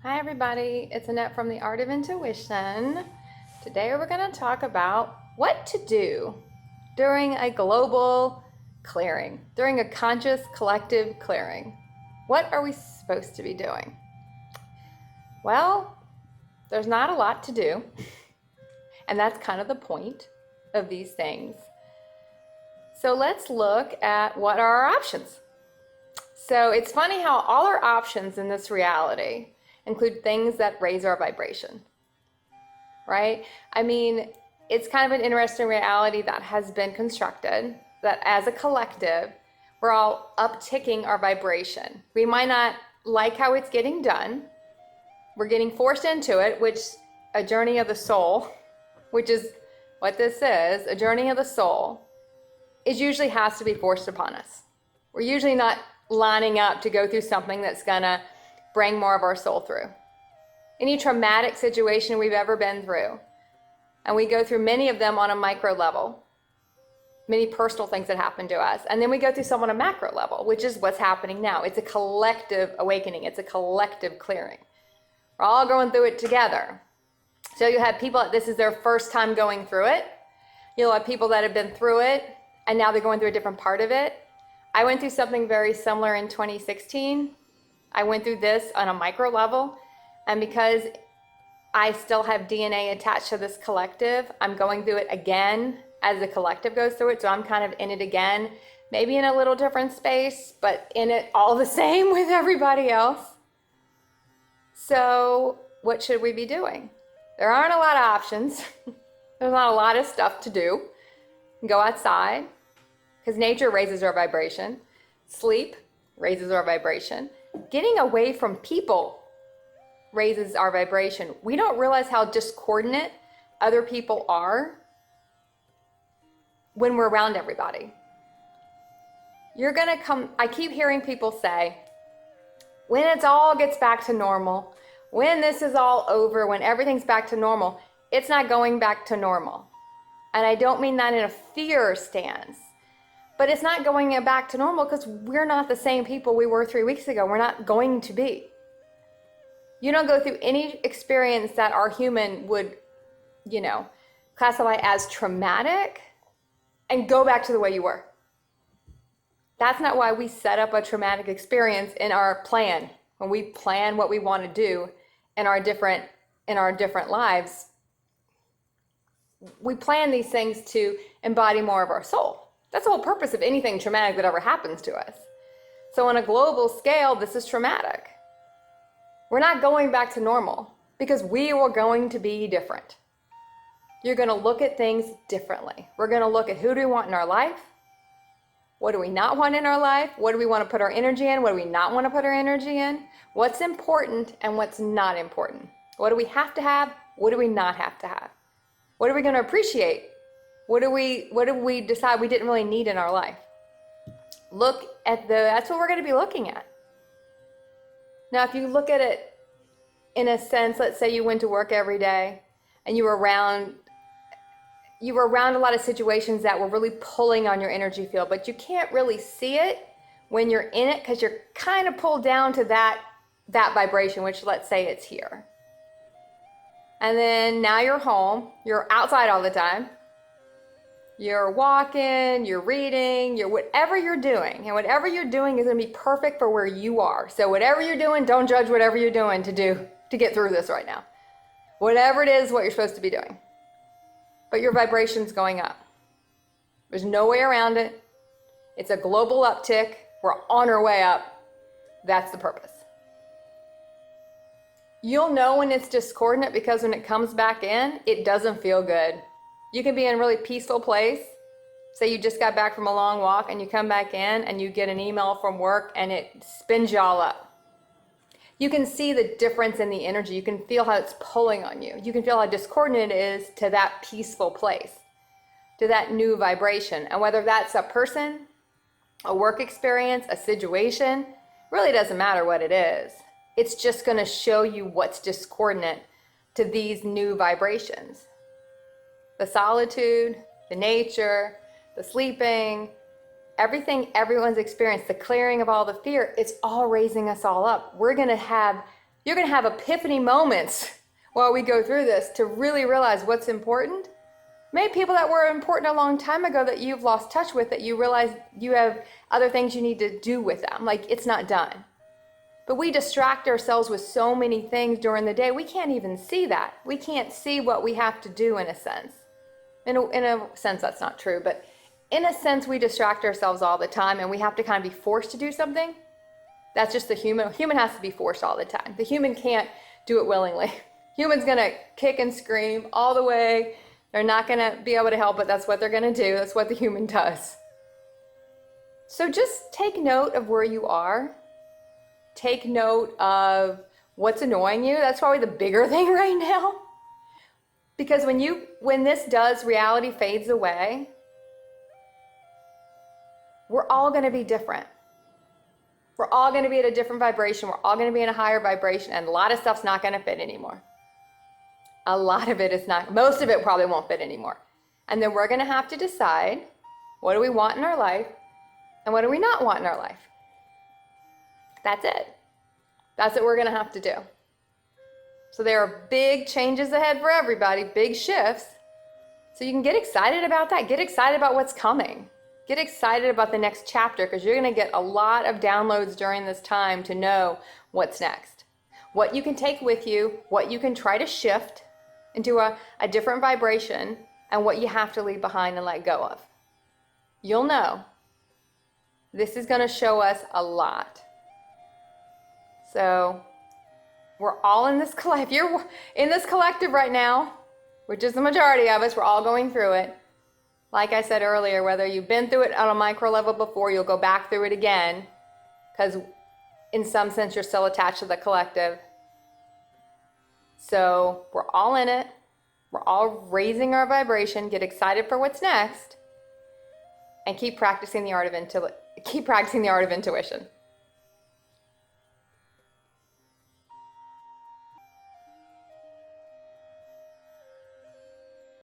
Hi everybody, it's Annette from the Art of Intuition. Today we're going to talk about what to do during a global clearing, during a conscious collective clearing. What are we supposed to be doing? Well, there's not a lot to do, and that's kind of the point of these things. So let's look at what are our options. So it's funny how all our options in this reality include things that raise our vibration, right? I mean, it's kind of an interesting reality that has been constructed that as a collective, we're all upticking our vibration. We might not like how it's getting done. We're getting forced into it, which a journey of the soul, which is what this is, a journey of the soul, is usually has to be forced upon us. We're usually not lining up to go through something that's gonna bring more of our soul through. Any traumatic situation we've ever been through, and we go through many of them on a micro level, many personal things that happen to us, and then we go through some on a macro level, which is what's happening now. It's a collective awakening. It's a collective clearing. We're all going through it together. So you have people that this is their first time going through it. You'll have people that have been through it, and now they're going through a different part of it. I went through something very similar in 2016. I went through this on a micro level, and because I still have DNA attached to this collective, I'm going through it again as the collective goes through it. So I'm kind of in it again, maybe in a little different space, but in it all the same with everybody else. So what should we be doing? There aren't a lot of options. There's not a lot of stuff to do. Go outside, because nature raises our vibration. Sleep raises our vibration. Getting away from people raises our vibration. We don't realize how discordant other people are when we're around everybody. I keep hearing people say, when it all gets back to normal, when this is all over, when everything's back to normal, it's not going back to normal. And I don't mean that in a fear stance, but it's not going back to normal because we're not the same people we were 3 weeks ago. We're not going to be. You don't go through any experience that our human would, classify as traumatic and go back to the way you were. That's not why we set up a traumatic experience in our plan. When we plan what we want to do in our different lives, we plan these things to embody more of our soul. That's the whole purpose of anything traumatic that ever happens to us. So on a global scale, this is traumatic. We're not going back to normal because we are going to be different. You're going to look at things differently. We're going to look at who do we want in our life? What do we not want in our life? What do we want to put our energy in? What do we not want to put our energy in? What's important and what's not important? What do we have to have? What do we not have to have? What are we going to appreciate? What do we decide we didn't really need in our life? That's what we're going to be looking at. Now, if you look at it in a sense, let's say you went to work every day and you were around a lot of situations that were really pulling on your energy field, but you can't really see it when you're in it because you're kind of pulled down to that vibration, which let's say it's here. And then now you're home, you're outside all the time. You're walking, you're reading, whatever you're doing. And whatever you're doing is going to be perfect for where you are. So whatever you're doing, don't judge whatever you're doing to get through this right now. Whatever it is, what you're supposed to be doing. But your vibration's going up. There's no way around it. It's a global uptick. We're on our way up. That's the purpose. You'll know when it's discordant because when it comes back in, it doesn't feel good. You can be in a really peaceful place. Say you just got back from a long walk and you come back in and you get an email from work and it spins you all up. You can see the difference in the energy. You can feel how it's pulling on you. You can feel how discordant it is to that peaceful place, to that new vibration. And whether that's a person, a work experience, a situation, really doesn't matter what it is. It's just going to show you what's discordant to these new vibrations. The solitude, the nature, the sleeping, everything everyone's experienced, the clearing of all the fear, it's all raising us all up. We're going to have You're going to have epiphany moments while we go through this to really realize what's important. Maybe people that were important a long time ago that you've lost touch with, that you realize you have other things you need to do with them. Like, it's not done. But we distract ourselves with so many things during the day, we can't even see that. We can't see what we have to do in a sense. In a sense, that's not true, but in a sense, we distract ourselves all the time and we have to kind of be forced to do something. That's just the human. Human has to be forced all the time. The human can't do it willingly. Human's gonna kick and scream all the way. They're not gonna be able to help it. That's what they're gonna do. That's what the human does. So just take note of where you are. Take note of what's annoying you. That's probably the bigger thing right now. Because when this does, reality fades away, we're all gonna be different. We're all gonna be at a different vibration. We're all gonna be in a higher vibration, and a lot of stuff's not gonna fit anymore. A lot of it is not, most of it probably won't fit anymore. And then we're gonna have to decide, what do we want in our life, and what do we not want in our life? That's it. That's what we're gonna have to do. So there are big changes ahead for everybody, big shifts. So you can get excited about that. Get excited about what's coming. Get excited about the next chapter, because you're gonna get a lot of downloads during this time to know what's next. What you can take with you, what you can try to shift into a different vibration, and what you have to leave behind and let go of. You'll know. This is gonna show us a lot. So we're all in this collective. If you're in this collective right now, which is the majority of us, we're all going through it. Like I said earlier, whether you've been through it on a micro level before, you'll go back through it again, because in some sense you're still attached to the collective. So we're all in it. We're all raising our vibration. Get excited for what's next, and keep practicing the art of intuition.